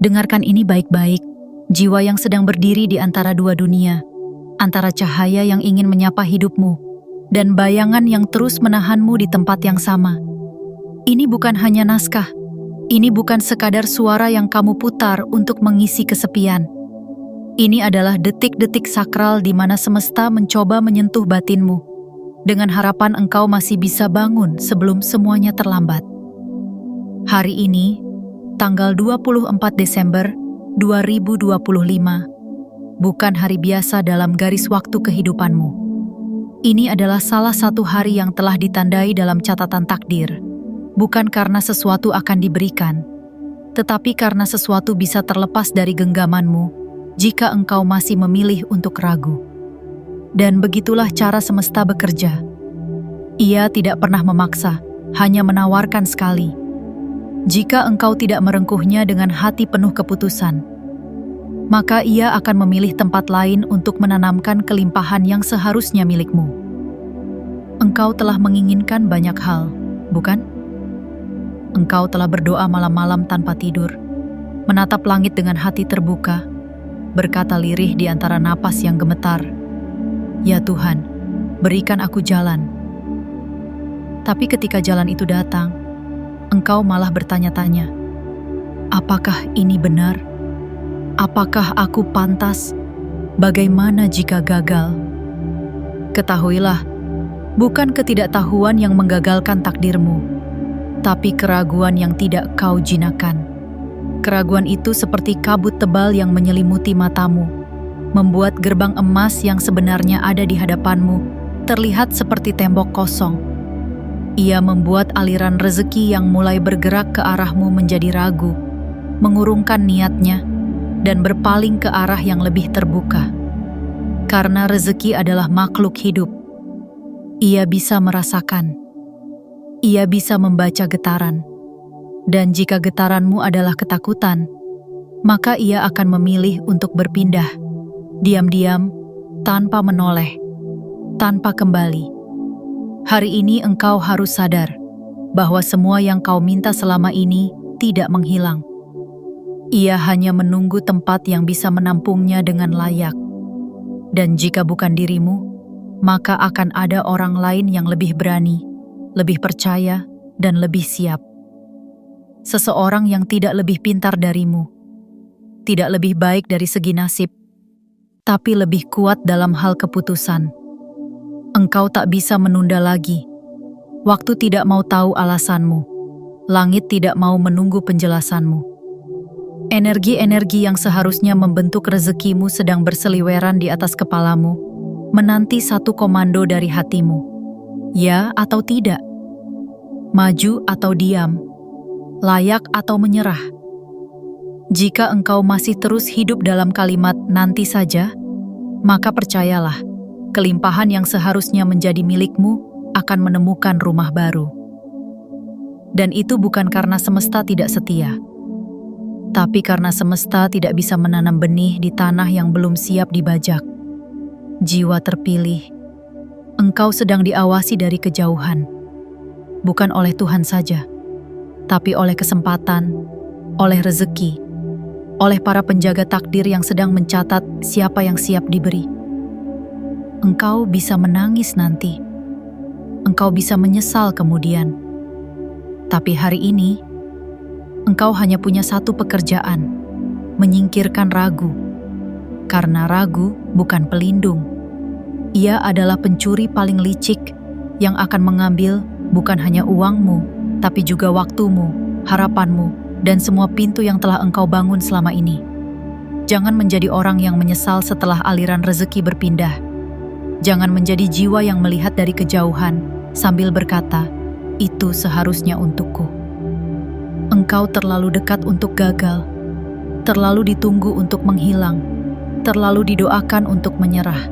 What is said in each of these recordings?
Dengarkan ini baik-baik, jiwa yang sedang berdiri di antara dua dunia, antara cahaya yang ingin menyapa hidupmu, dan bayangan yang terus menahanmu di tempat yang sama. Ini bukan hanya naskah, ini bukan sekadar suara yang kamu putar untuk mengisi kesepian. Ini adalah detik-detik sakral di mana semesta mencoba menyentuh batinmu, dengan harapan engkau masih bisa bangun sebelum semuanya terlambat. Hari ini, tanggal 24 Desember 2025, bukan hari biasa dalam garis waktu kehidupanmu. Ini adalah salah satu hari yang telah ditandai dalam catatan takdir, bukan karena sesuatu akan diberikan, tetapi karena sesuatu bisa terlepas dari genggamanmu jika engkau masih memilih untuk ragu. Dan begitulah cara semesta bekerja. Ia tidak pernah memaksa, hanya menawarkan sekali. Jika engkau tidak merengkuhnya dengan hati penuh keputusan, maka ia akan memilih tempat lain untuk menanamkan kelimpahan yang seharusnya milikmu. Engkau telah menginginkan banyak hal, bukan? Engkau telah berdoa malam-malam tanpa tidur, menatap langit dengan hati terbuka, berkata lirih di antara napas yang gemetar, "Ya Tuhan, berikan aku jalan." Tapi ketika jalan itu datang, engkau malah bertanya-tanya, apakah ini benar? Apakah aku pantas? Bagaimana jika gagal? Ketahuilah, bukan ketidaktahuan yang menggagalkan takdirmu, tapi keraguan yang tidak kau jinakkan. Keraguan itu seperti kabut tebal yang menyelimuti matamu, membuat gerbang emas yang sebenarnya ada di hadapanmu terlihat seperti tembok kosong. Ia membuat aliran rezeki yang mulai bergerak ke arahmu menjadi ragu, mengurungkan niatnya, dan berpaling ke arah yang lebih terbuka. Karena rezeki adalah makhluk hidup, ia bisa merasakan, ia bisa membaca getaran. Dan jika getaranmu adalah ketakutan, maka ia akan memilih untuk berpindah, diam-diam, tanpa menoleh, tanpa kembali. Hari ini engkau harus sadar bahwa semua yang kau minta selama ini tidak menghilang. Ia hanya menunggu tempat yang bisa menampungnya dengan layak. Dan jika bukan dirimu, maka akan ada orang lain yang lebih berani, lebih percaya, dan lebih siap. Seseorang yang tidak lebih pintar darimu, tidak lebih baik dari segi nasib, tapi lebih kuat dalam hal keputusan. Engkau tak bisa menunda lagi. Waktu tidak mau tahu alasanmu. Langit tidak mau menunggu penjelasanmu. Energi-energi yang seharusnya membentuk rezekimu sedang berseliweran di atas kepalamu, menanti satu komando dari hatimu. Ya atau tidak? Maju atau diam? Layak atau menyerah? Jika engkau masih terus hidup dalam kalimat nanti saja, maka percayalah, kelimpahan yang seharusnya menjadi milikmu akan menemukan rumah baru. Dan itu bukan karena semesta tidak setia, tapi karena semesta tidak bisa menanam benih di tanah yang belum siap dibajak. Jiwa terpilih, engkau sedang diawasi dari kejauhan, bukan oleh Tuhan saja, tapi oleh kesempatan, oleh rezeki, oleh para penjaga takdir yang sedang mencatat siapa yang siap diberi. Engkau bisa menangis nanti, engkau bisa menyesal kemudian. Tapi hari ini, engkau hanya punya satu pekerjaan, menyingkirkan ragu. Karena ragu bukan pelindung. Ia adalah pencuri paling licik yang akan mengambil bukan hanya uangmu, tapi juga waktumu, harapanmu, dan semua pintu yang telah engkau bangun selama ini. Jangan menjadi orang yang menyesal setelah aliran rezeki berpindah. Jangan menjadi jiwa yang melihat dari kejauhan sambil berkata, itu seharusnya untukku. Engkau terlalu dekat untuk gagal, terlalu ditunggu untuk menghilang, terlalu didoakan untuk menyerah.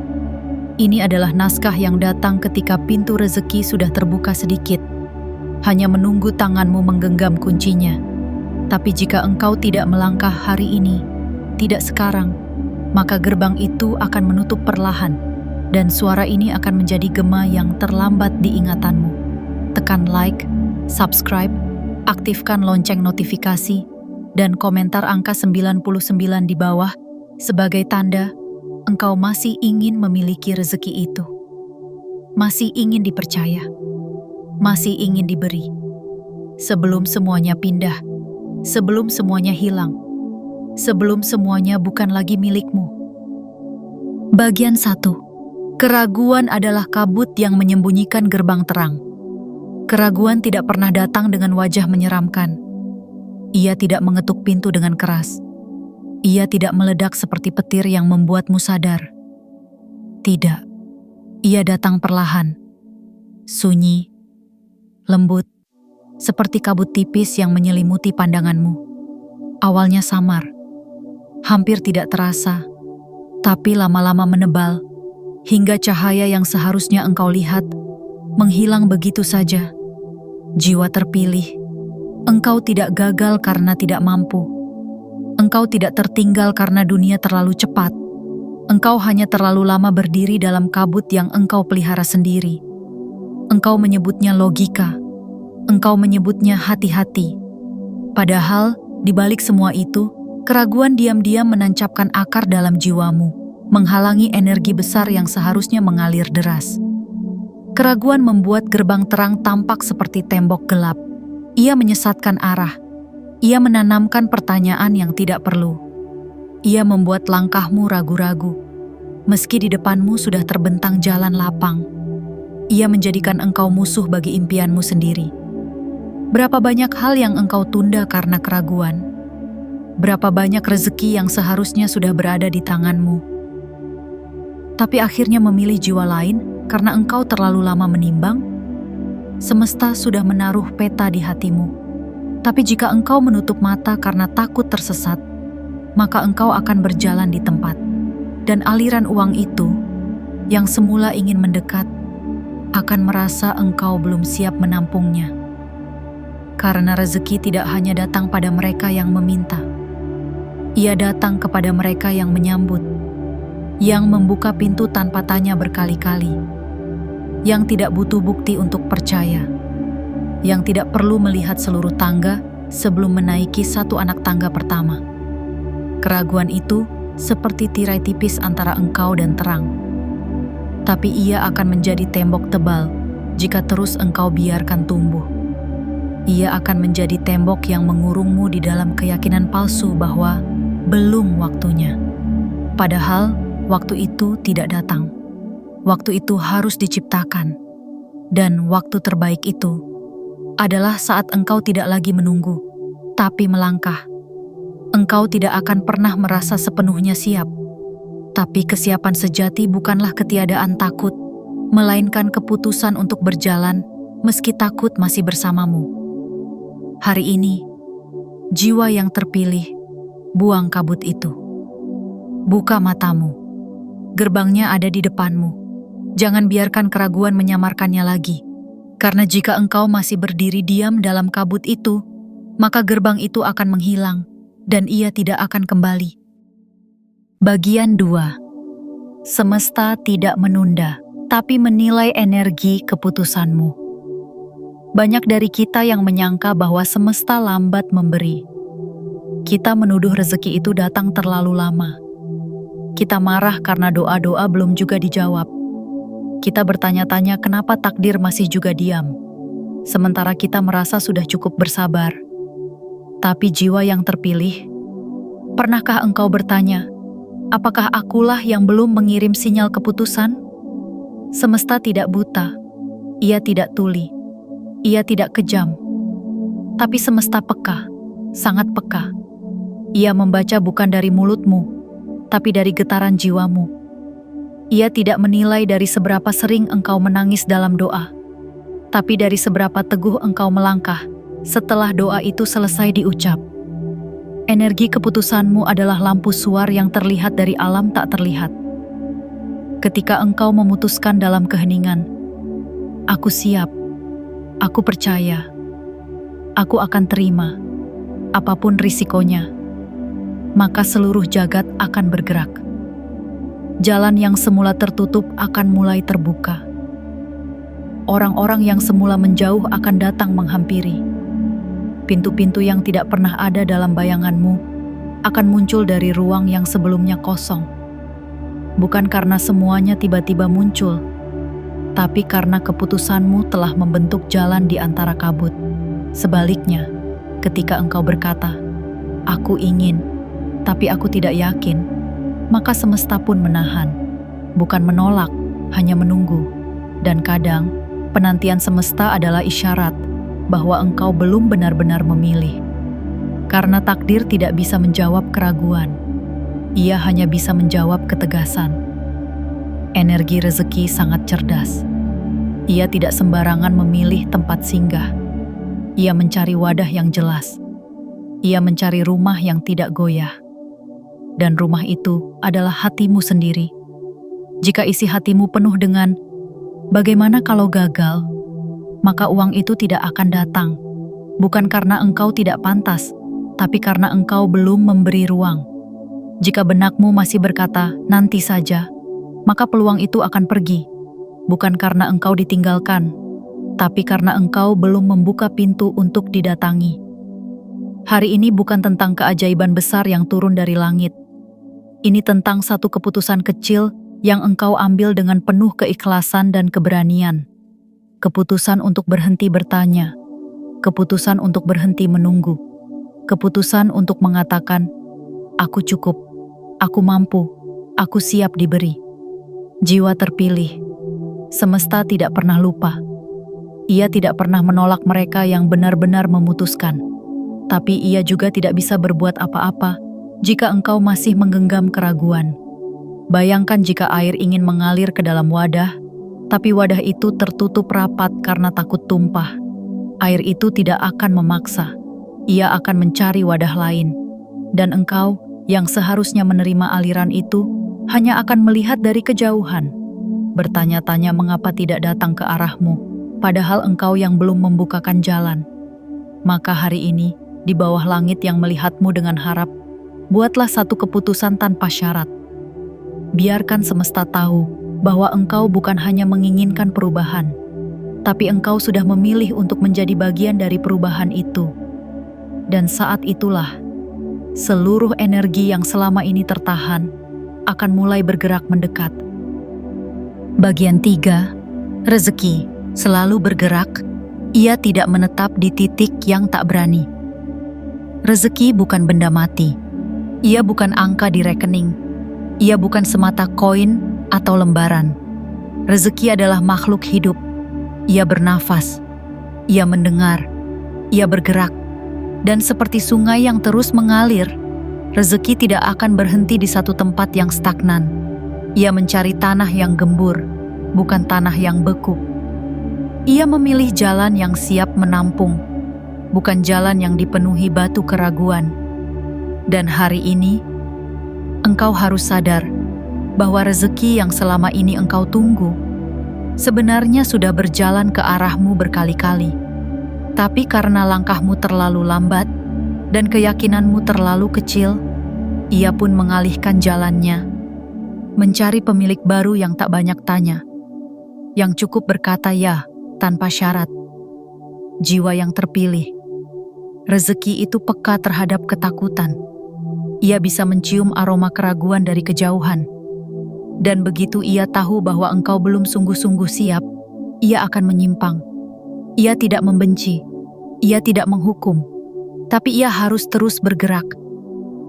Ini adalah naskah yang datang ketika pintu rezeki sudah terbuka sedikit, hanya menunggu tanganmu menggenggam kuncinya. Tapi jika engkau tidak melangkah hari ini, tidak sekarang, maka gerbang itu akan menutup perlahan, dan suara ini akan menjadi gema yang terlambat di ingatanmu. Tekan like, subscribe, aktifkan lonceng notifikasi, dan komentar angka 99 di bawah sebagai tanda engkau masih ingin memiliki rezeki itu. Masih ingin dipercaya. Masih ingin diberi. Sebelum semuanya pindah. Sebelum semuanya hilang. Sebelum semuanya bukan lagi milikmu. Bagian 1. Keraguan adalah kabut yang menyembunyikan gerbang terang. Keraguan tidak pernah datang dengan wajah menyeramkan. Ia tidak mengetuk pintu dengan keras. Ia tidak meledak seperti petir yang membuatmu sadar. Tidak. Ia datang perlahan. Sunyi, lembut, seperti kabut tipis yang menyelimuti pandanganmu. Awalnya samar, hampir tidak terasa, tapi lama-lama menebal, hingga cahaya yang seharusnya engkau lihat menghilang begitu saja. Jiwa terpilih. Engkau tidak gagal karena tidak mampu. Engkau tidak tertinggal karena dunia terlalu cepat. Engkau hanya terlalu lama berdiri dalam kabut yang engkau pelihara sendiri. Engkau menyebutnya logika. Engkau menyebutnya hati-hati. Padahal, di balik semua itu, keraguan diam-diam menancapkan akar dalam jiwamu, menghalangi energi besar yang seharusnya mengalir deras. Keraguan membuat gerbang terang tampak seperti tembok gelap. Ia menyesatkan arah. Ia menanamkan pertanyaan yang tidak perlu. Ia membuat langkahmu ragu-ragu. Meski di depanmu sudah terbentang jalan lapang. Ia menjadikan engkau musuh bagi impianmu sendiri. Berapa banyak hal yang engkau tunda karena keraguan? Berapa banyak rezeki yang seharusnya sudah berada di tanganmu? Tapi akhirnya memilih jiwa lain karena engkau terlalu lama menimbang? Semesta sudah menaruh peta di hatimu. Tapi jika engkau menutup mata karena takut tersesat, maka engkau akan berjalan di tempat. Dan aliran uang itu, yang semula ingin mendekat, akan merasa engkau belum siap menampungnya. Karena rezeki tidak hanya datang pada mereka yang meminta. Ia datang kepada mereka yang menyambut, yang membuka pintu tanpa tanya berkali-kali, yang tidak butuh bukti untuk percaya, yang tidak perlu melihat seluruh tangga sebelum menaiki satu anak tangga pertama. Keraguan itu seperti tirai tipis antara engkau dan terang. Tapi ia akan menjadi tembok tebal jika terus engkau biarkan tumbuh. Ia akan menjadi tembok yang mengurungmu di dalam keyakinan palsu bahwa belum waktunya. Padahal waktu itu tidak datang. Waktu itu harus diciptakan. Dan waktu terbaik itu adalah saat engkau tidak lagi menunggu, tapi melangkah. Engkau tidak akan pernah merasa sepenuhnya siap. Tapi kesiapan sejati bukanlah ketiadaan takut, melainkan keputusan untuk berjalan meski takut masih bersamamu. Hari ini, jiwa yang terpilih, buang kabut itu. Buka matamu. Gerbangnya ada di depanmu. Jangan biarkan keraguan menyamarkannya lagi. Karena jika engkau masih berdiri diam dalam kabut itu, maka gerbang itu akan menghilang dan ia tidak akan kembali. Bagian 2. Semesta tidak menunda, tapi menilai energi keputusanmu. Banyak dari kita yang menyangka bahwa semesta lambat memberi. Kita menuduh rezeki itu datang terlalu lama. Kita marah karena doa-doa belum juga dijawab. Kita bertanya-tanya kenapa takdir masih juga diam, sementara kita merasa sudah cukup bersabar. Tapi jiwa yang terpilih, pernahkah engkau bertanya, apakah akulah yang belum mengirim sinyal keputusan? Semesta tidak buta, ia tidak tuli, ia tidak kejam. Tapi semesta peka, sangat peka. Ia membaca bukan dari mulutmu, tapi dari getaran jiwamu. Ia tidak menilai dari seberapa sering engkau menangis dalam doa, tapi dari seberapa teguh engkau melangkah setelah doa itu selesai diucap. Energi keputusanmu adalah lampu suar yang terlihat dari alam tak terlihat. Ketika engkau memutuskan dalam keheningan, aku siap, aku percaya, aku akan terima, apapun risikonya, maka seluruh jagat akan bergerak. Jalan yang semula tertutup akan mulai terbuka. Orang-orang yang semula menjauh akan datang menghampiri. Pintu-pintu yang tidak pernah ada dalam bayanganmu akan muncul dari ruang yang sebelumnya kosong. Bukan karena semuanya tiba-tiba muncul, tapi karena keputusanmu telah membentuk jalan di antara kabut. Sebaliknya, ketika engkau berkata, "Aku ingin, tapi aku tidak yakin," maka semesta pun menahan, bukan menolak, hanya menunggu. Dan kadang, penantian semesta adalah isyarat bahwa engkau belum benar-benar memilih. Karena takdir tidak bisa menjawab keraguan, ia hanya bisa menjawab ketegasan. Energi rezeki sangat cerdas. Ia tidak sembarangan memilih tempat singgah. Ia mencari wadah yang jelas. Ia mencari rumah yang tidak goyah. Dan rumah itu adalah hatimu sendiri. Jika isi hatimu penuh dengan "bagaimana kalau gagal?", maka uang itu tidak akan datang. Bukan karena engkau tidak pantas, tapi karena engkau belum memberi ruang. Jika benakmu masih berkata, "nanti saja," maka peluang itu akan pergi. Bukan karena engkau ditinggalkan, tapi karena engkau belum membuka pintu untuk didatangi. Hari ini bukan tentang keajaiban besar yang turun dari langit. Ini tentang satu keputusan kecil yang engkau ambil dengan penuh keikhlasan dan keberanian. Keputusan untuk berhenti bertanya, keputusan untuk berhenti menunggu, keputusan untuk mengatakan, "Aku cukup, aku mampu, aku siap diberi." Jiwa terpilih. Semesta tidak pernah lupa. Ia tidak pernah menolak mereka yang benar-benar memutuskan. Tapi ia juga tidak bisa berbuat apa-apa jika engkau masih menggenggam keraguan. Bayangkan jika air ingin mengalir ke dalam wadah, tapi wadah itu tertutup rapat karena takut tumpah. Air itu tidak akan memaksa. Ia akan mencari wadah lain. Dan engkau yang seharusnya menerima aliran itu hanya akan melihat dari kejauhan. Bertanya-tanya mengapa tidak datang ke arahmu, padahal engkau yang belum membukakan jalan. Maka hari ini, di bawah langit yang melihatmu dengan harap, buatlah satu keputusan tanpa syarat. Biarkan semesta tahu bahwa engkau bukan hanya menginginkan perubahan, tapi engkau sudah memilih untuk menjadi bagian dari perubahan itu. Dan saat itulah, seluruh energi yang selama ini tertahan akan mulai bergerak mendekat. Bagian 3. Rezeki selalu bergerak, ia tidak menetap di titik yang tak berani. Rezeki bukan benda mati. Ia bukan angka di rekening. Ia bukan semata koin atau lembaran. Rezeki adalah makhluk hidup. Ia bernafas, ia mendengar, ia bergerak. Dan seperti sungai yang terus mengalir, rezeki tidak akan berhenti di satu tempat yang stagnan. Ia mencari tanah yang gembur, bukan tanah yang beku. Ia memilih jalan yang siap menampung, bukan jalan yang dipenuhi batu keraguan. Dan hari ini, engkau harus sadar bahwa rezeki yang selama ini engkau tunggu sebenarnya sudah berjalan ke arahmu berkali-kali. Tapi karena langkahmu terlalu lambat dan keyakinanmu terlalu kecil, ia pun mengalihkan jalannya, mencari pemilik baru yang tak banyak tanya, yang cukup berkata ya tanpa syarat. Jiwa yang terpilih. Rezeki itu peka terhadap ketakutan. Ia bisa mencium aroma keraguan dari kejauhan. Dan begitu ia tahu bahwa engkau belum sungguh-sungguh siap, ia akan menyimpang. Ia tidak membenci, ia tidak menghukum, tapi ia harus terus bergerak.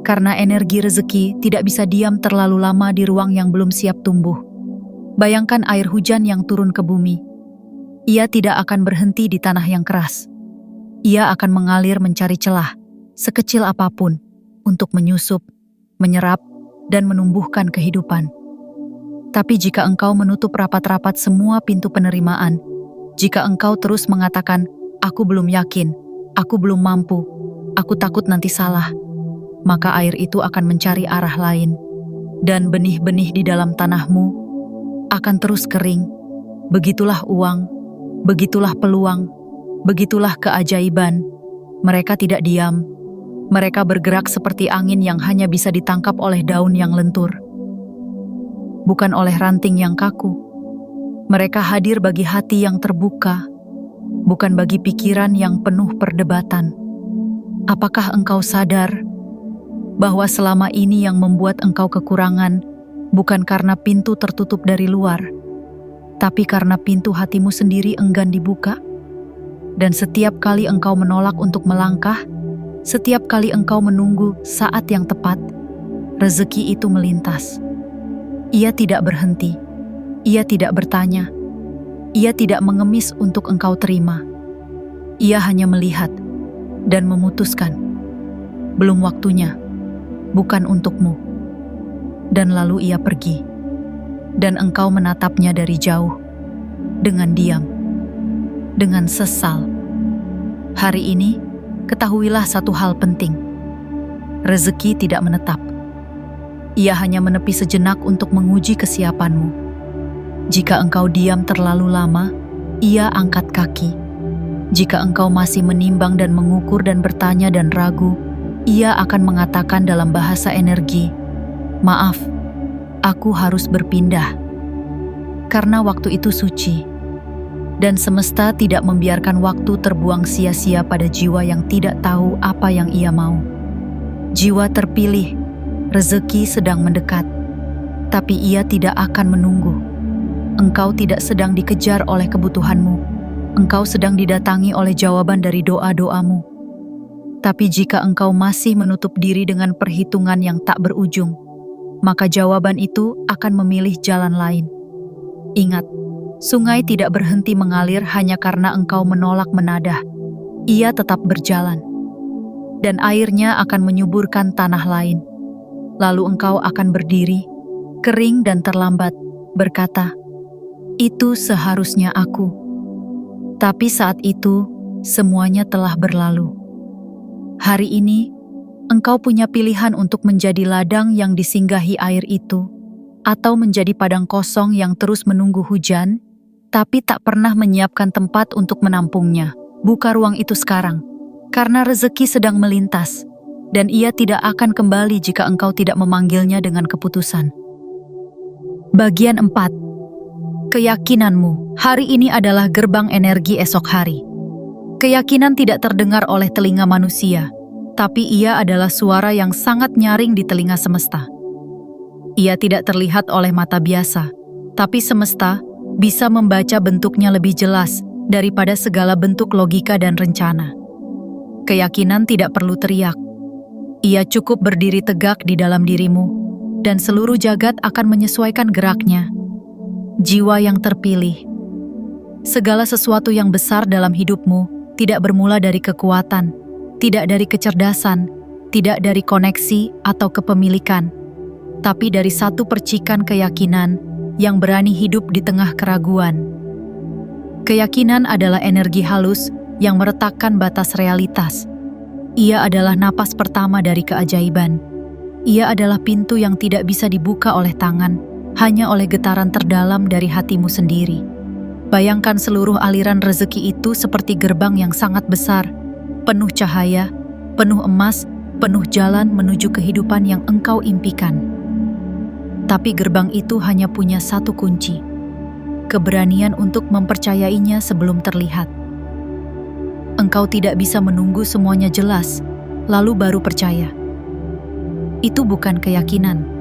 Karena energi rezeki tidak bisa diam terlalu lama di ruang yang belum siap tumbuh. Bayangkan air hujan yang turun ke bumi. Ia tidak akan berhenti di tanah yang keras. Ia akan mengalir mencari celah, sekecil apapun, untuk menyusup, menyerap, dan menumbuhkan kehidupan. Tapi jika engkau menutup rapat-rapat semua pintu penerimaan, jika engkau terus mengatakan, "Aku belum yakin, aku belum mampu, aku takut nanti salah," maka air itu akan mencari arah lain. Dan benih-benih di dalam tanahmu akan terus kering. Begitulah uang, begitulah peluang, begitulah keajaiban. Mereka tidak diam. Mereka bergerak seperti angin yang hanya bisa ditangkap oleh daun yang lentur. Bukan oleh ranting yang kaku. Mereka hadir bagi hati yang terbuka, bukan bagi pikiran yang penuh perdebatan. apakah engkau sadar bahwa selama ini yang membuat engkau kekurangan bukan karena pintu tertutup dari luar, tapi karena pintu hatimu sendiri enggan dibuka? Dan setiap kali engkau menolak untuk melangkah, setiap kali engkau menunggu saat yang tepat, rezeki itu melintas. Ia tidak berhenti, ia tidak bertanya, ia tidak mengemis untuk engkau terima. Ia hanya melihat dan memutuskan, belum waktunya, bukan untukmu. Dan lalu ia pergi, dan engkau menatapnya dari jauh, dengan diam, dengan sesal. Hari ini, ketahuilah satu hal penting. Rezeki tidak menetap. Ia hanya menepi sejenak untuk menguji kesiapanmu. Jika engkau diam terlalu lama, ia angkat kaki. Jika engkau masih menimbang dan mengukur dan bertanya dan ragu, ia akan mengatakan dalam bahasa energi, "Maaf, aku harus berpindah." Karena waktu itu suci, dan semesta tidak membiarkan waktu terbuang sia-sia pada jiwa yang tidak tahu apa yang ia mau. Jiwa terpilih, rezeki sedang mendekat, tapi ia tidak akan menunggu. Engkau tidak sedang dikejar oleh kebutuhanmu. Engkau sedang didatangi oleh jawaban dari doa-doamu. Tapi jika engkau masih menutup diri dengan perhitungan yang tak berujung, maka jawaban itu akan memilih jalan lain. Ingat, sungai tidak berhenti mengalir hanya karena engkau menolak menadah. Ia tetap berjalan, dan airnya akan menyuburkan tanah lain. Lalu engkau akan berdiri, kering dan terlambat, berkata, "Itu seharusnya aku." Tapi saat itu, semuanya telah berlalu. Hari ini, engkau punya pilihan untuk menjadi ladang yang disinggahi air itu, atau menjadi padang kosong yang terus menunggu hujan, tapi tak pernah menyiapkan tempat untuk menampungnya. Buka ruang itu sekarang, karena rezeki sedang melintas, dan ia tidak akan kembali jika engkau tidak memanggilnya dengan keputusan. Bagian 4. Keyakinanmu. Hari ini adalah gerbang energi esok hari. Keyakinan tidak terdengar oleh telinga manusia, tapi ia adalah suara yang sangat nyaring di telinga semesta. Ia tidak terlihat oleh mata biasa, tapi semesta bisa membaca bentuknya lebih jelas daripada segala bentuk logika dan rencana. Keyakinan tidak perlu teriak. Ia cukup berdiri tegak di dalam dirimu, dan seluruh jagat akan menyesuaikan geraknya. Jiwa yang terpilih. Segala sesuatu yang besar dalam hidupmu tidak bermula dari kekuatan, tidak dari kecerdasan, tidak dari koneksi atau kepemilikan, tapi dari satu percikan keyakinan yang berani hidup di tengah keraguan. Keyakinan adalah energi halus yang meretakkan batas realitas. Ia adalah napas pertama dari keajaiban. Ia adalah pintu yang tidak bisa dibuka oleh tangan, hanya oleh getaran terdalam dari hatimu sendiri. Bayangkan seluruh aliran rezeki itu seperti gerbang yang sangat besar, penuh cahaya, penuh emas, penuh jalan menuju kehidupan yang engkau impikan. Tapi gerbang itu hanya punya satu kunci, keberanian untuk mempercayainya sebelum terlihat. Engkau tidak bisa menunggu semuanya jelas, lalu baru percaya. Itu bukan keyakinan.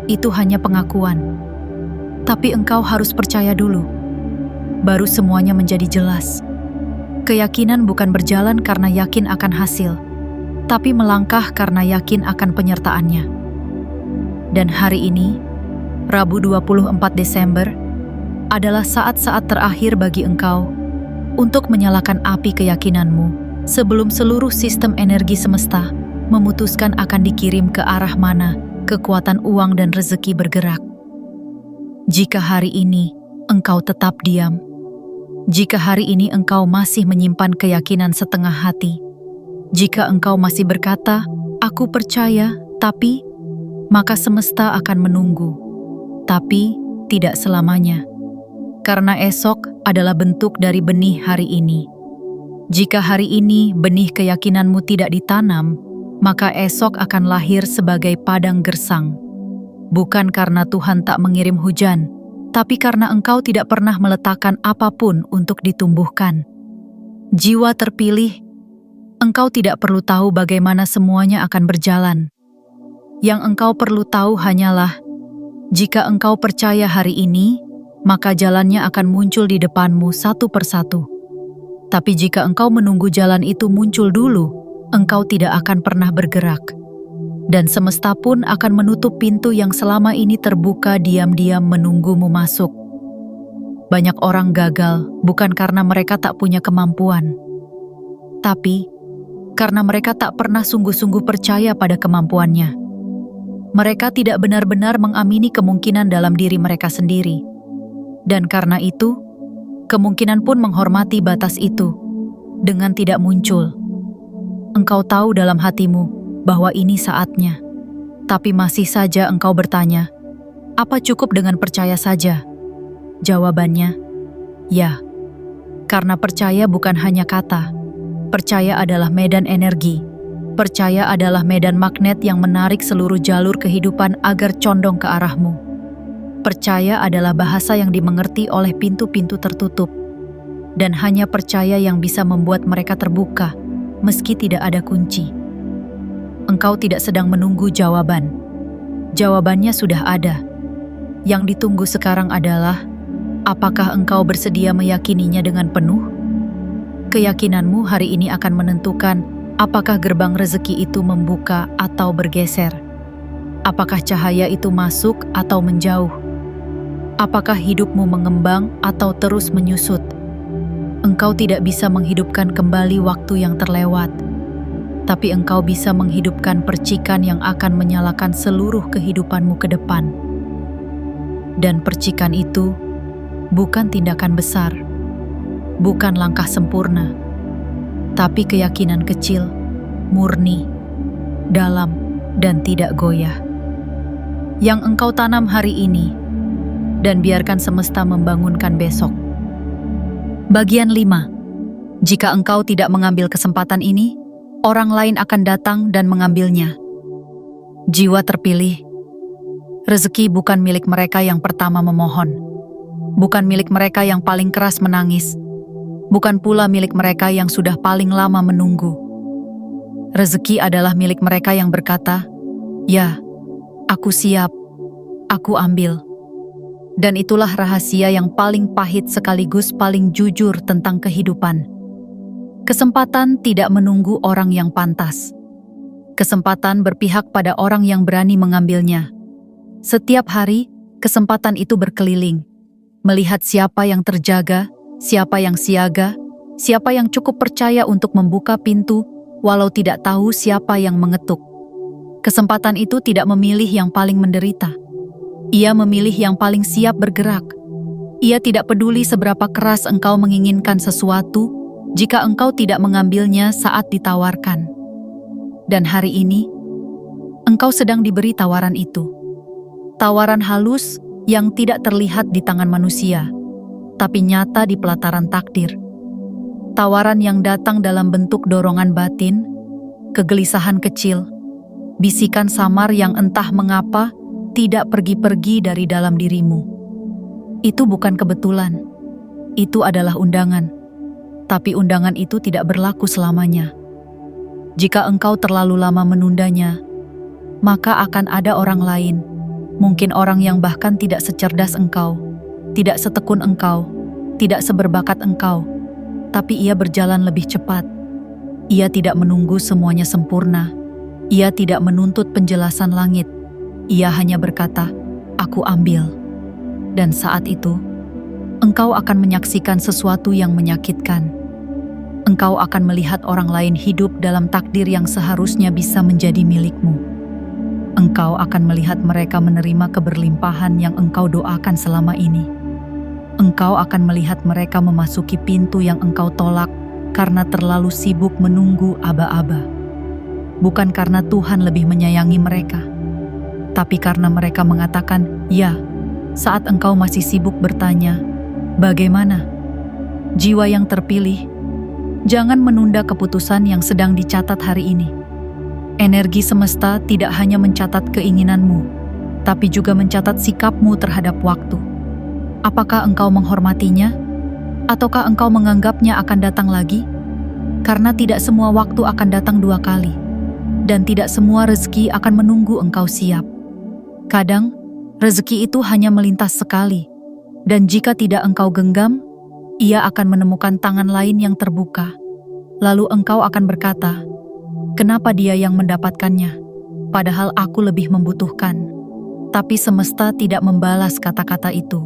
Itu hanya pengakuan. Tapi engkau harus percaya dulu, baru semuanya menjadi jelas. Keyakinan bukan berjalan karena yakin akan hasil, tapi melangkah karena yakin akan penyertaannya. Dan hari ini, Rabu 24 Desember, adalah saat-saat terakhir bagi engkau untuk menyalakan api keyakinanmu sebelum seluruh sistem energi semesta memutuskan akan dikirim ke arah mana kekuatan uang dan rezeki bergerak. Jika hari ini engkau tetap diam, jika hari ini engkau masih menyimpan keyakinan setengah hati, jika engkau masih berkata, "Aku percaya, tapi," maka semesta akan menunggu. Tapi tidak selamanya. Karena esok adalah bentuk dari benih hari ini. Jika hari ini benih keyakinanmu tidak ditanam, maka esok akan lahir sebagai padang gersang. Bukan karena Tuhan tak mengirim hujan, tapi karena engkau tidak pernah meletakkan apapun untuk ditumbuhkan. Jiwa terpilih, Engkau tidak perlu tahu bagaimana semuanya akan berjalan. Yang engkau perlu tahu hanyalah, jika engkau percaya hari ini, maka jalannya akan muncul di depanmu satu persatu. Tapi jika engkau menunggu jalan itu muncul dulu, engkau tidak akan pernah bergerak. Dan semesta pun akan menutup pintu yang selama ini terbuka diam-diam menunggumu masuk. Banyak orang gagal bukan karena mereka tak punya kemampuan, tapi karena mereka tak pernah sungguh-sungguh percaya pada kemampuannya. Mereka tidak benar-benar mengamini kemungkinan dalam diri mereka sendiri. Dan karena itu, kemungkinan pun menghormati batas itu dengan tidak muncul. Engkau tahu dalam hatimu bahwa ini saatnya, tapi masih saja engkau bertanya, apa cukup dengan percaya saja? Jawabannya, ya. Karena percaya bukan hanya kata. Percaya adalah medan energi. Percaya adalah medan magnet yang menarik seluruh jalur kehidupan agar condong ke arahmu. Percaya adalah bahasa yang dimengerti oleh pintu-pintu tertutup. Dan hanya percaya yang bisa membuat mereka terbuka, meski tidak ada kunci. Engkau tidak sedang menunggu jawaban. Jawabannya sudah ada. Yang ditunggu sekarang adalah, apakah engkau bersedia meyakininya dengan penuh? Keyakinanmu hari ini akan menentukan apakah gerbang rezeki itu membuka atau bergeser. Apakah cahaya itu masuk atau menjauh? Apakah hidupmu mengembang atau terus menyusut? Engkau tidak bisa menghidupkan kembali waktu yang terlewat, tapi engkau bisa menghidupkan percikan yang akan menyalakan seluruh kehidupanmu ke depan. Dan percikan itu bukan tindakan besar, bukan langkah sempurna, tapi keyakinan kecil, murni, dalam, dan tidak goyah. Yang engkau tanam hari ini, dan biarkan semesta membangunkan besok. Bagian 5. Jika engkau tidak mengambil kesempatan ini, orang lain akan datang dan mengambilnya. Jiwa terpilih. Rezeki bukan milik mereka yang pertama memohon. Bukan milik mereka yang paling keras menangis. Bukan pula milik mereka yang sudah paling lama menunggu. Rezeki adalah milik mereka yang berkata, "Ya, aku siap, aku ambil." Dan itulah rahasia yang paling pahit sekaligus paling jujur tentang kehidupan. Kesempatan tidak menunggu orang yang pantas. Kesempatan berpihak pada orang yang berani mengambilnya. Setiap hari, kesempatan itu berkeliling, melihat siapa yang terjaga, siapa yang siaga, siapa yang cukup percaya untuk membuka pintu, walau tidak tahu siapa yang mengetuk. Kesempatan itu tidak memilih yang paling menderita. Ia memilih yang paling siap bergerak. Ia tidak peduli seberapa keras engkau menginginkan sesuatu, jika engkau tidak mengambilnya saat ditawarkan. Dan hari ini, engkau sedang diberi tawaran itu. Tawaran halus yang tidak terlihat di tangan manusia, tapi nyata di pelataran takdir. Tawaran yang datang dalam bentuk dorongan batin, kegelisahan kecil, bisikan samar yang entah mengapa tidak pergi-pergi dari dalam dirimu. Itu bukan kebetulan. Itu adalah undangan. Tapi undangan itu tidak berlaku selamanya. Jika engkau terlalu lama menundanya, maka akan ada orang lain, mungkin orang yang bahkan tidak secerdas engkau, tidak setekun engkau, tidak seberbakat engkau, tapi ia berjalan lebih cepat. Ia tidak menunggu semuanya sempurna. Ia tidak menuntut penjelasan langit. Ia hanya berkata, "Aku ambil." Dan saat itu, engkau akan menyaksikan sesuatu yang menyakitkan. Engkau akan melihat orang lain hidup dalam takdir yang seharusnya bisa menjadi milikmu. Engkau akan melihat mereka menerima keberlimpahan yang engkau doakan selama ini. Engkau akan melihat mereka memasuki pintu yang engkau tolak karena terlalu sibuk menunggu aba-aba. Bukan karena Tuhan lebih menyayangi mereka, tapi karena mereka mengatakan ya saat engkau masih sibuk bertanya, "Bagaimana?" Jiwa yang terpilih, jangan menunda keputusan yang sedang dicatat hari ini. Energi semesta tidak hanya mencatat keinginanmu, tapi juga mencatat sikapmu terhadap waktu. Apakah engkau menghormatinya? Ataukah engkau menganggapnya akan datang lagi? karena tidak semua waktu akan datang dua kali, dan tidak semua rezeki akan menunggu engkau siap. Kadang, rezeki itu hanya melintas sekali, dan jika tidak engkau genggam, ia akan menemukan tangan lain yang terbuka. Lalu engkau akan berkata, "Kenapa dia yang mendapatkannya? Padahal aku lebih membutuhkan." Tapi semesta tidak membalas kata-kata itu.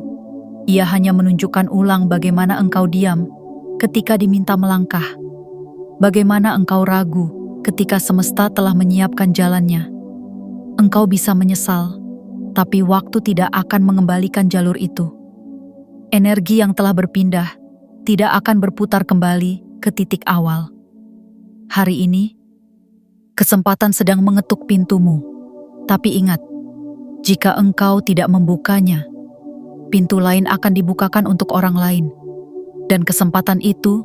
Ia hanya menunjukkan ulang bagaimana engkau diam ketika diminta melangkah. Bagaimana engkau ragu ketika semesta telah menyiapkan jalannya. Engkau bisa menyesal, tapi waktu tidak akan mengembalikan jalur itu. Energi yang telah berpindah tidak akan berputar kembali ke titik awal. Hari ini, kesempatan sedang mengetuk pintumu. Tapi ingat, jika engkau tidak membukanya, pintu lain akan dibukakan untuk orang lain. Dan kesempatan itu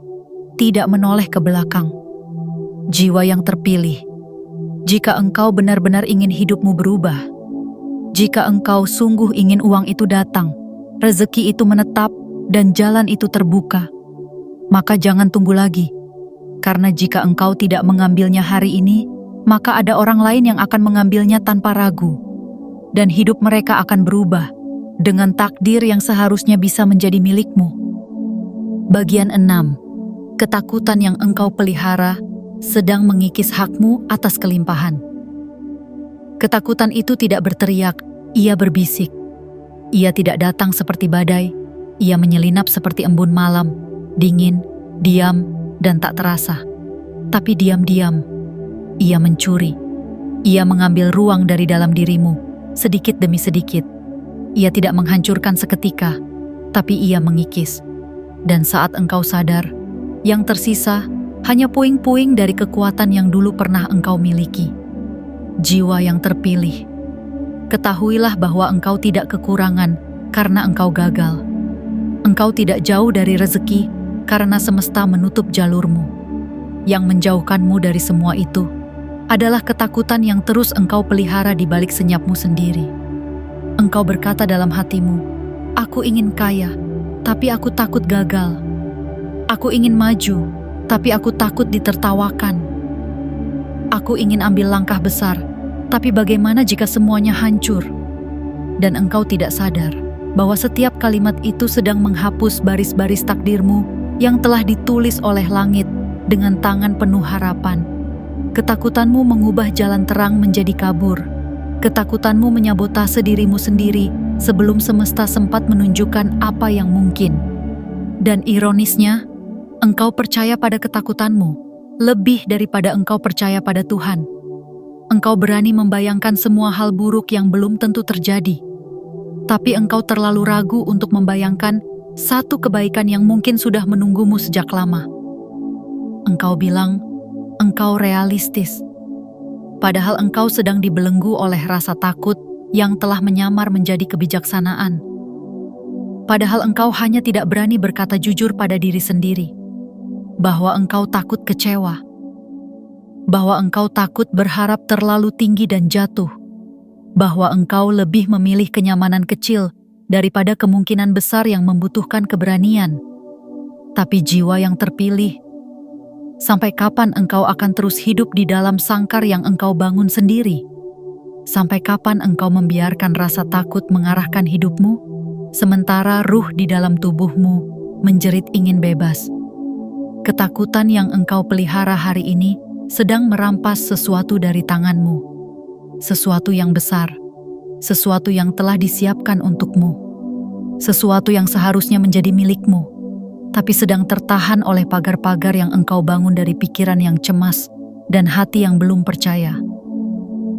tidak menoleh ke belakang. Jiwa yang terpilih, jika engkau benar-benar ingin hidupmu berubah, jika engkau sungguh ingin uang itu datang, rezeki itu menetap, dan jalan itu terbuka, maka jangan tunggu lagi. Karena jika engkau tidak mengambilnya hari ini, maka ada orang lain yang akan mengambilnya tanpa ragu. Dan hidup mereka akan berubah dengan takdir yang seharusnya bisa menjadi milikmu. Bagian 6. Ketakutan yang engkau pelihara sedang mengikis hakmu atas kelimpahan. Ketakutan itu tidak berteriak, ia berbisik. Ia tidak datang seperti badai, ia menyelinap seperti embun malam, dingin, diam, dan tak terasa. Tapi diam-diam, ia mencuri. Ia mengambil ruang dari dalam dirimu, sedikit demi sedikit. Ia tidak menghancurkan seketika, tapi ia mengikis. Dan saat engkau sadar, yang tersisa hanya puing-puing dari kekuatan yang dulu pernah engkau miliki. Jiwa yang terpilih, ketahuilah bahwa engkau tidak kekurangan karena engkau gagal. Engkau tidak jauh dari rezeki karena semesta menutup jalurmu. Yang menjauhkanmu dari semua itu adalah ketakutan yang terus engkau pelihara di balik senyapmu sendiri. Engkau berkata dalam hatimu, "Aku ingin kaya, tapi aku takut gagal. Aku ingin maju, tapi aku takut ditertawakan. Aku ingin ambil langkah besar, tapi bagaimana jika semuanya hancur?" Dan engkau tidak sadar bahwa setiap kalimat itu sedang menghapus baris-baris takdirmu yang telah ditulis oleh langit dengan tangan penuh harapan. Ketakutanmu mengubah jalan terang menjadi kabur. Ketakutanmu menyabotase dirimu sendiri sebelum semesta sempat menunjukkan apa yang mungkin. Dan ironisnya, engkau percaya pada ketakutanmu lebih daripada engkau percaya pada Tuhan. Engkau berani membayangkan semua hal buruk yang belum tentu terjadi. Tapi engkau terlalu ragu untuk membayangkan satu kebaikan yang mungkin sudah menunggumu sejak lama. Engkau bilang, engkau realistis. Padahal engkau sedang dibelenggu oleh rasa takut yang telah menyamar menjadi kebijaksanaan. Padahal engkau hanya tidak berani berkata jujur pada diri sendiri. Bahwa engkau takut kecewa. Bahwa engkau takut berharap terlalu tinggi dan jatuh. Bahwa engkau lebih memilih kenyamanan kecil daripada kemungkinan besar yang membutuhkan keberanian. Tapi jiwa yang terpilih, sampai kapan engkau akan terus hidup di dalam sangkar yang engkau bangun sendiri? Sampai kapan engkau membiarkan rasa takut mengarahkan hidupmu, sementara ruh di dalam tubuhmu menjerit ingin bebas? Ketakutan yang engkau pelihara hari ini sedang merampas sesuatu dari tanganmu. Sesuatu yang besar, sesuatu yang telah disiapkan untukmu. Sesuatu yang seharusnya menjadi milikmu, tapi sedang tertahan oleh pagar-pagar yang engkau bangun dari pikiran yang cemas dan hati yang belum percaya.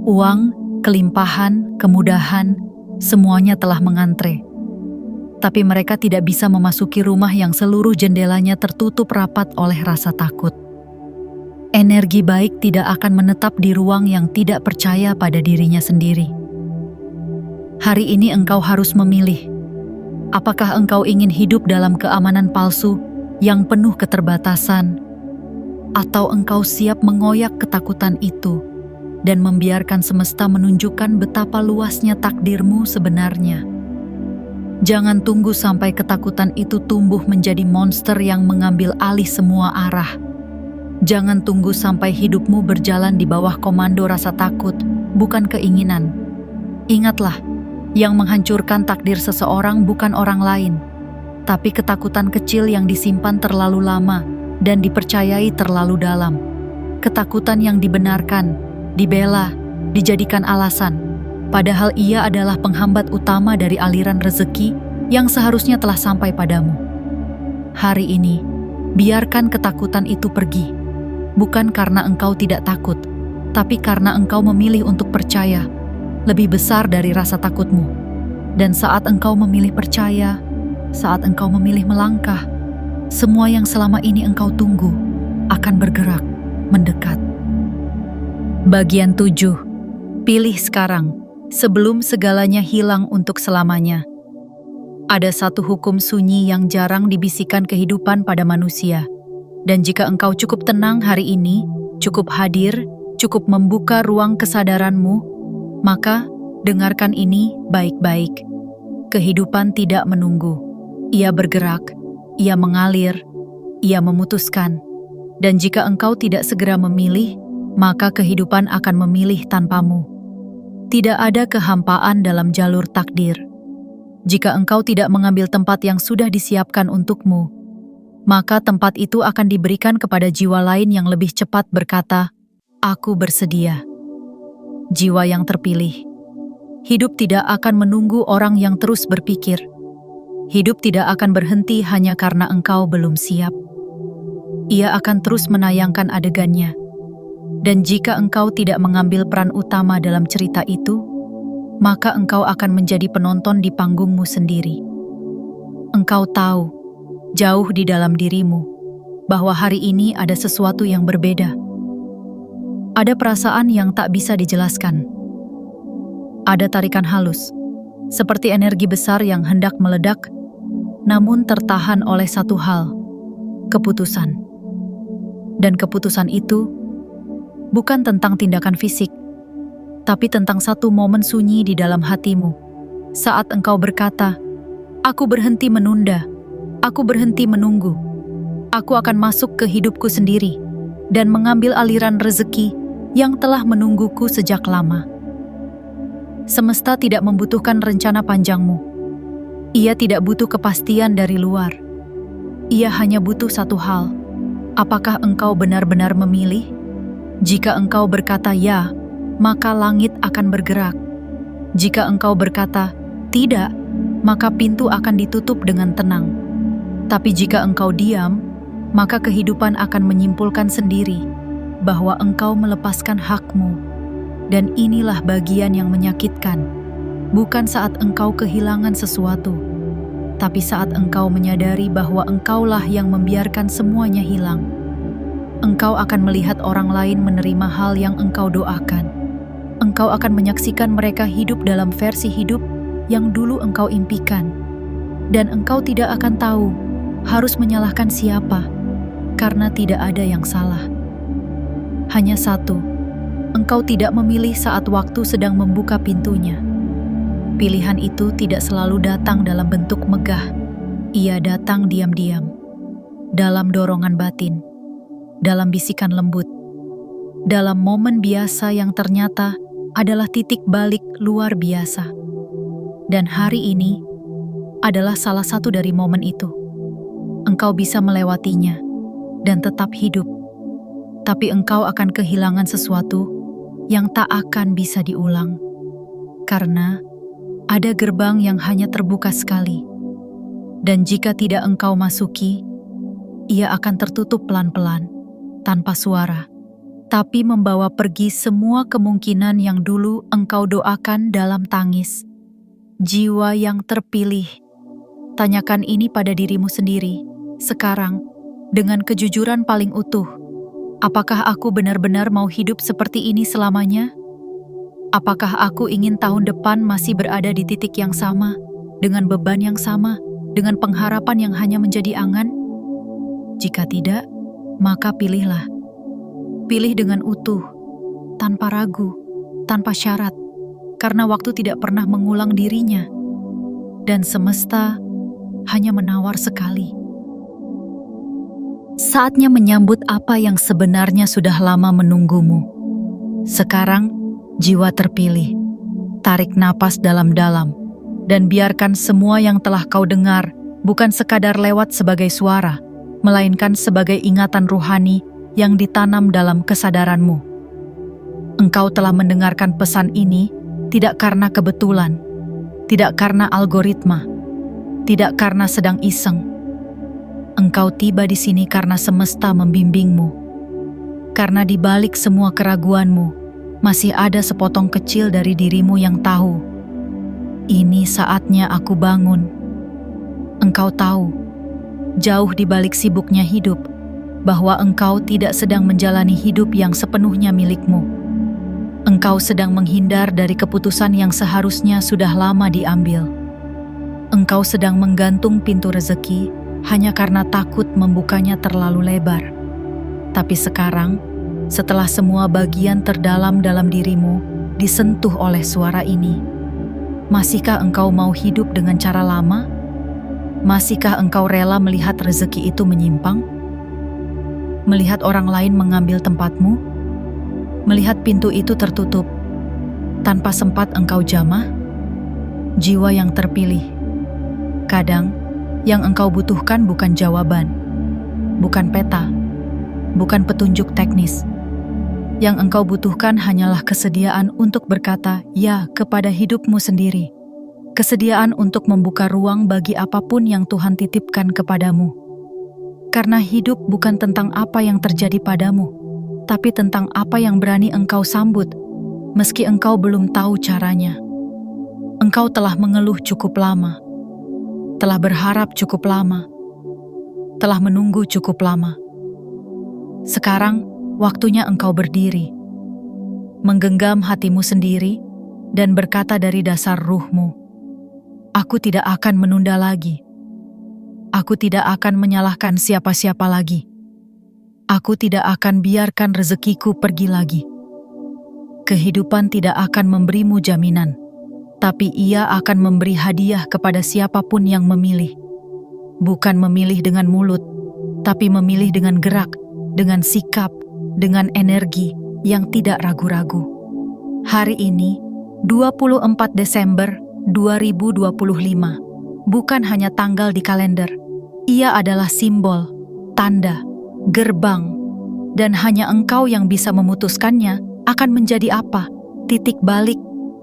Uang, kelimpahan, kemudahan, semuanya telah mengantre. Tapi mereka tidak bisa memasuki rumah yang seluruh jendelanya tertutup rapat oleh rasa takut. Energi baik tidak akan menetap di ruang yang tidak percaya pada dirinya sendiri. Hari ini engkau harus memilih. Apakah engkau ingin hidup dalam keamanan palsu yang penuh keterbatasan, atau engkau siap mengoyak ketakutan itu dan membiarkan semesta menunjukkan betapa luasnya takdirmu sebenarnya? Jangan tunggu sampai ketakutan itu tumbuh menjadi monster yang mengambil alih semua arah. Jangan tunggu sampai hidupmu berjalan di bawah komando rasa takut, bukan keinginan. Ingatlah, yang menghancurkan takdir seseorang bukan orang lain, tapi ketakutan kecil yang disimpan terlalu lama dan dipercayai terlalu dalam. Ketakutan yang dibenarkan, dibela, dijadikan alasan, padahal ia adalah penghambat utama dari aliran rezeki yang seharusnya telah sampai padamu. Hari ini, biarkan ketakutan itu pergi, bukan karena engkau tidak takut, tapi karena engkau memilih untuk percaya, lebih besar dari rasa takutmu. Dan saat engkau memilih percaya, saat engkau memilih melangkah, semua yang selama ini engkau tunggu akan bergerak, mendekat. Bagian 7. Pilih sekarang, sebelum segalanya hilang untuk selamanya. Ada satu hukum sunyi yang jarang dibisikkan kehidupan pada manusia. Dan jika engkau cukup tenang hari ini, cukup hadir, cukup membuka ruang kesadaranmu, maka dengarkan ini baik-baik. Kehidupan tidak menunggu. Ia bergerak, ia mengalir, ia memutuskan. Dan jika engkau tidak segera memilih, maka kehidupan akan memilih tanpamu. Tidak ada kehampaan dalam jalur takdir. Jika engkau tidak mengambil tempat yang sudah disiapkan untukmu, maka tempat itu akan diberikan kepada jiwa lain yang lebih cepat berkata, "Aku bersedia." Jiwa yang terpilih. Hidup tidak akan menunggu orang yang terus berpikir. Hidup tidak akan berhenti hanya karena engkau belum siap. Ia akan terus menayangkan adegannya. Dan jika engkau tidak mengambil peran utama dalam cerita itu, maka engkau akan menjadi penonton di panggungmu sendiri. Engkau tahu, jauh di dalam dirimu, bahwa hari ini ada sesuatu yang berbeda. Ada perasaan yang tak bisa dijelaskan. Ada tarikan halus, seperti energi besar yang hendak meledak, namun tertahan oleh satu hal, keputusan. Dan keputusan itu bukan tentang tindakan fisik, tapi tentang satu momen sunyi di dalam hatimu. Saat engkau berkata, "Aku berhenti menunda, aku berhenti menunggu. Aku akan masuk ke hidupku sendiri dan mengambil aliran rezeki yang telah menungguku sejak lama." Semesta tidak membutuhkan rencana panjangmu. Ia tidak butuh kepastian dari luar. Ia hanya butuh satu hal. Apakah engkau benar-benar memilih? Jika engkau berkata ya, maka langit akan bergerak. Jika engkau berkata tidak, maka pintu akan ditutup dengan tenang. Tapi jika engkau diam, maka kehidupan akan menyimpulkan sendiri bahwa engkau melepaskan hakmu. Dan inilah bagian yang menyakitkan. Bukan saat engkau kehilangan sesuatu, tapi saat engkau menyadari bahwa engkaulah yang membiarkan semuanya hilang. Engkau akan melihat orang lain menerima hal yang engkau doakan. Engkau akan menyaksikan mereka hidup dalam versi hidup yang dulu engkau impikan. Dan engkau tidak akan tahu harus menyalahkan siapa, karena tidak ada yang salah. Hanya satu, engkau tidak memilih saat waktu sedang membuka pintunya. Pilihan itu tidak selalu datang dalam bentuk megah. Ia datang diam-diam, dalam dorongan batin, dalam bisikan lembut, dalam momen biasa yang ternyata adalah titik balik luar biasa. Dan hari ini adalah salah satu dari momen itu. Engkau bisa melewatinya dan tetap hidup, tapi engkau akan kehilangan sesuatu yang tak akan bisa diulang. Karena ada gerbang yang hanya terbuka sekali, dan jika tidak engkau masuki, ia akan tertutup pelan-pelan, tanpa suara, tapi membawa pergi semua kemungkinan yang dulu engkau doakan dalam tangis. Jiwa yang terpilih, tanyakan ini pada dirimu sendiri, sekarang, dengan kejujuran paling utuh. Apakah aku benar-benar mau hidup seperti ini selamanya? Apakah aku ingin tahun depan masih berada di titik yang sama, dengan beban yang sama, dengan pengharapan yang hanya menjadi angan? Jika tidak, maka pilihlah. Pilih dengan utuh, tanpa ragu, tanpa syarat, karena waktu tidak pernah mengulang dirinya, dan semesta hanya menawar sekali. Saatnya menyambut apa yang sebenarnya sudah lama menunggumu. Sekarang, jiwa terpilih. Tarik napas dalam-dalam dan biarkan semua yang telah kau dengar bukan sekadar lewat sebagai suara, melainkan sebagai ingatan ruhani yang ditanam dalam kesadaranmu. Engkau telah mendengarkan pesan ini tidak karena kebetulan, tidak karena algoritma, tidak karena sedang iseng. Engkau tiba di sini karena semesta membimbingmu. Karena di balik semua keraguanmu, masih ada sepotong kecil dari dirimu yang tahu, ini saatnya aku bangun. Engkau tahu, jauh di balik sibuknya hidup, bahwa engkau tidak sedang menjalani hidup yang sepenuhnya milikmu. Engkau sedang menghindar dari keputusan yang seharusnya sudah lama diambil. Engkau sedang menggantung pintu rezeki hanya karena takut membukanya terlalu lebar. Tapi sekarang, setelah semua bagian terdalam dalam dirimu disentuh oleh suara ini, masihkah engkau mau hidup dengan cara lama? Masihkah engkau rela melihat rezeki itu menyimpang? Melihat orang lain mengambil tempatmu? Melihat pintu itu tertutup tanpa sempat engkau jamah? Jiwa yang terpilih. Kadang, yang engkau butuhkan bukan jawaban, bukan peta, bukan petunjuk teknis. Yang engkau butuhkan hanyalah kesediaan untuk berkata ya kepada hidupmu sendiri. Kesediaan untuk membuka ruang bagi apapun yang Tuhan titipkan kepadamu. Karena hidup bukan tentang apa yang terjadi padamu, tapi tentang apa yang berani engkau sambut, meski engkau belum tahu caranya. Engkau telah mengeluh cukup lama, telah berharap cukup lama, telah menunggu cukup lama. Sekarang, waktunya engkau berdiri, menggenggam hatimu sendiri, dan berkata dari dasar ruhmu, aku tidak akan menunda lagi. Aku tidak akan menyalahkan siapa-siapa lagi. Aku tidak akan biarkan rezekiku pergi lagi. Kehidupan tidak akan memberimu jaminan, tapi ia akan memberi hadiah kepada siapapun yang memilih. Bukan memilih dengan mulut, tapi memilih dengan gerak, dengan sikap, dengan energi yang tidak ragu-ragu. Hari ini, 24 Desember 2025, bukan hanya tanggal di kalender. Ia adalah simbol, tanda, gerbang, dan hanya engkau yang bisa memutuskannya akan menjadi apa, titik balik,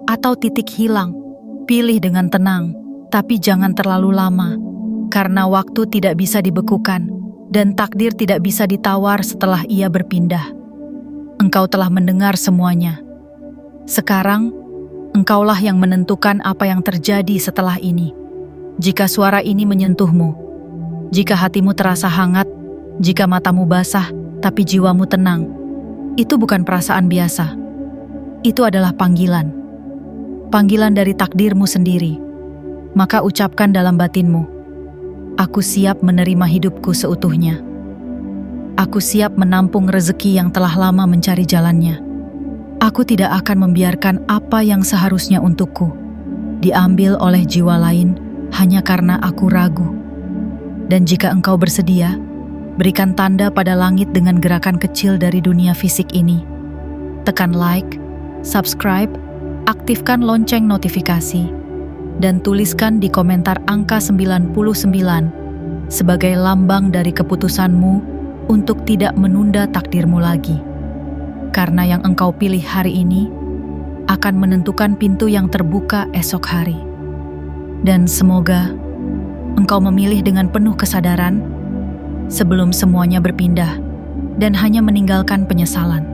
atau titik hilang. Pilih dengan tenang, tapi jangan terlalu lama, karena waktu tidak bisa dibekukan, dan takdir tidak bisa ditawar setelah ia berpindah. Engkau telah mendengar semuanya. Sekarang, engkaulah yang menentukan apa yang terjadi setelah ini. Jika suara ini menyentuhmu, jika hatimu terasa hangat, jika matamu basah, tapi jiwamu tenang, itu bukan perasaan biasa. Itu adalah panggilan. Panggilan dari takdirmu sendiri. Maka ucapkan dalam batinmu, aku siap menerima hidupku seutuhnya. Aku siap menampung rezeki yang telah lama mencari jalannya. Aku tidak akan membiarkan apa yang seharusnya untukku diambil oleh jiwa lain hanya karena aku ragu. Dan jika engkau bersedia, berikan tanda pada langit dengan gerakan kecil dari dunia fisik ini. Tekan like, subscribe, aktifkan lonceng notifikasi, dan tuliskan di komentar angka 99 sebagai lambang dari keputusanmu untuk tidak menunda takdirmu lagi. Karena yang engkau pilih hari ini akan menentukan pintu yang terbuka esok hari. Dan semoga engkau memilih dengan penuh kesadaran sebelum semuanya berpindah dan hanya meninggalkan penyesalan.